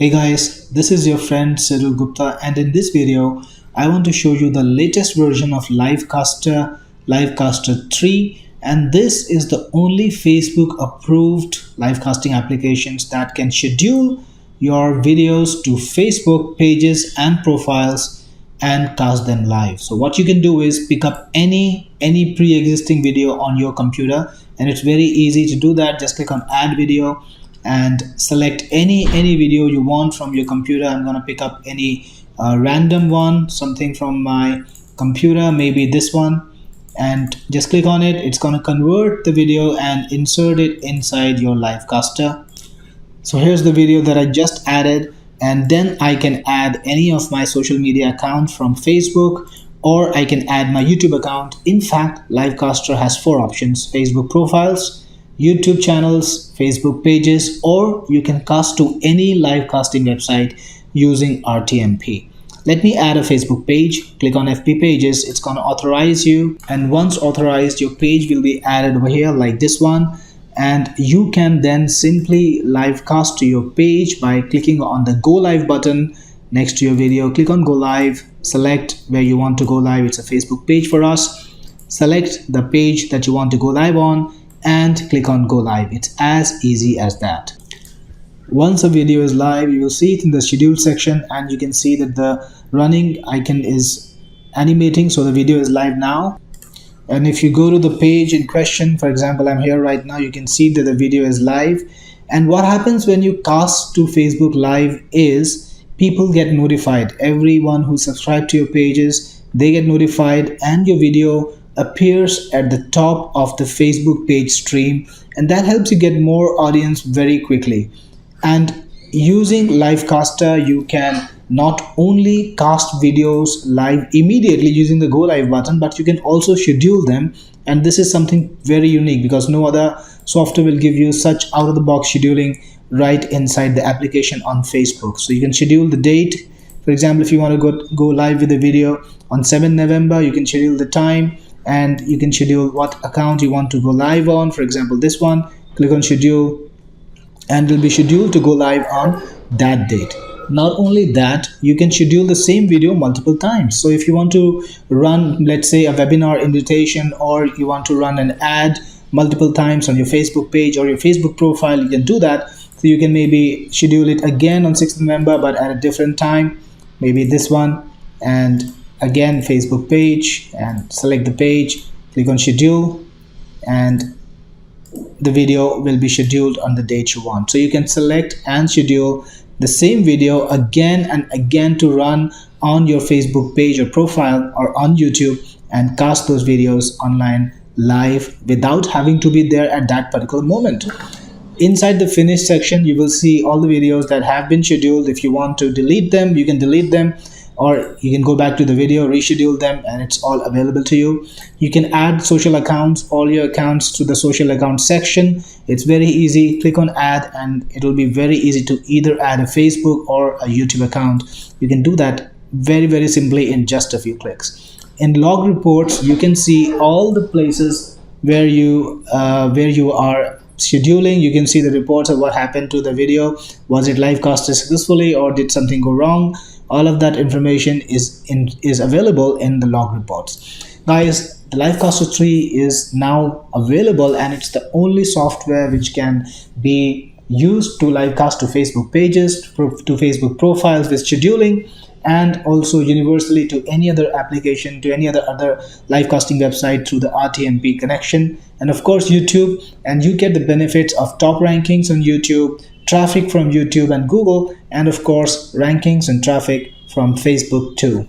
Hey guys, this is your friend Cyril Gupta, and in this video I want to show you the latest version of Livecaster 3, and this is the only Facebook approved livecasting applications that can schedule your videos to Facebook pages and profiles and cast them live. So what you can do is pick up any pre-existing video on your computer, and it's very easy to do that. Just click on add video and select any video you want from your computer. I'm going to pick up any random one, something from my computer, maybe this one, and just click on it. It's going to convert the video and insert it inside your Livecaster. So here's the video that I just added, and then I can add any of my social media accounts from Facebook, or I can add my YouTube account. In fact, Livecaster has 4 options: Facebook profiles, YouTube channels, Facebook pages, or you can cast to any live casting website using RTMP. Let me add a Facebook page. Click on FB pages. It's going to authorize you, and once authorized, your page will be added over here like this one, and you can then simply live cast to your page by clicking on the go live button next to your video. Click on go live, select where you want to go live. It's a Facebook page for us. Select the page that you want to go live on and click on go live. It's as easy as that. Once a video is live, you will see it in the schedule section, and you can see that the running icon is animating, so the video is live now. And if you go to the page in question, for example, I'm here right now, you can see that the video is live. And what happens when you cast to Facebook live is people get notified. Everyone who subscribed to your pages, they get notified, and your video appears at the top of the Facebook page stream, and that helps you get more audience very quickly. And using Livecaster, you can not only cast videos live immediately using the go live button, but you can also schedule them. And this is something very unique because no other software will give you such out of the box scheduling right inside the application on Facebook. So you can schedule the date. For example, if you want to go live with a video on 7 November, you can schedule the time, and you can schedule what account you want to go live on. For example, this one, click on schedule, and it will be scheduled to go live on that date. Not only that, you can schedule the same video multiple times. So if you want to run, let's say, a webinar invitation, or you want to run an ad multiple times on your Facebook page or your Facebook profile, you can do that. So you can maybe schedule it again on 6th November, but at a different time, maybe this one, and again Facebook page, and select the page, click on schedule, and the video will be scheduled on the date you want. So you can select and schedule the same video again and again to run on your Facebook page or profile or on YouTube, and cast those videos online live without having to be there at that particular moment. Inside the finish section, you will see all the videos that have been scheduled. If you want to delete them, you can delete them, or you can go back to the video, reschedule them, and it's all available to you. You can add social accounts, all your accounts, to the social account section. It's very easy. Click on add, and it will be very easy to either add a Facebook or a YouTube account. You can do that very simply in just a few clicks. In log reports, you can see all the places where you are scheduling. You can see the reports of what happened to the video. Was it live casted successfully, or did something go wrong? All of that information is available in the log reports. Guys, the Livecaster 3 is now available, and it's the only software which can be used to livecast to Facebook pages, to Facebook profiles with scheduling, and also universally to any other application, to any other livecasting website through the RTMP connection, and of course YouTube. And you get the benefits of top rankings on YouTube, traffic from YouTube and Google, and of course rankings and traffic from Facebook too.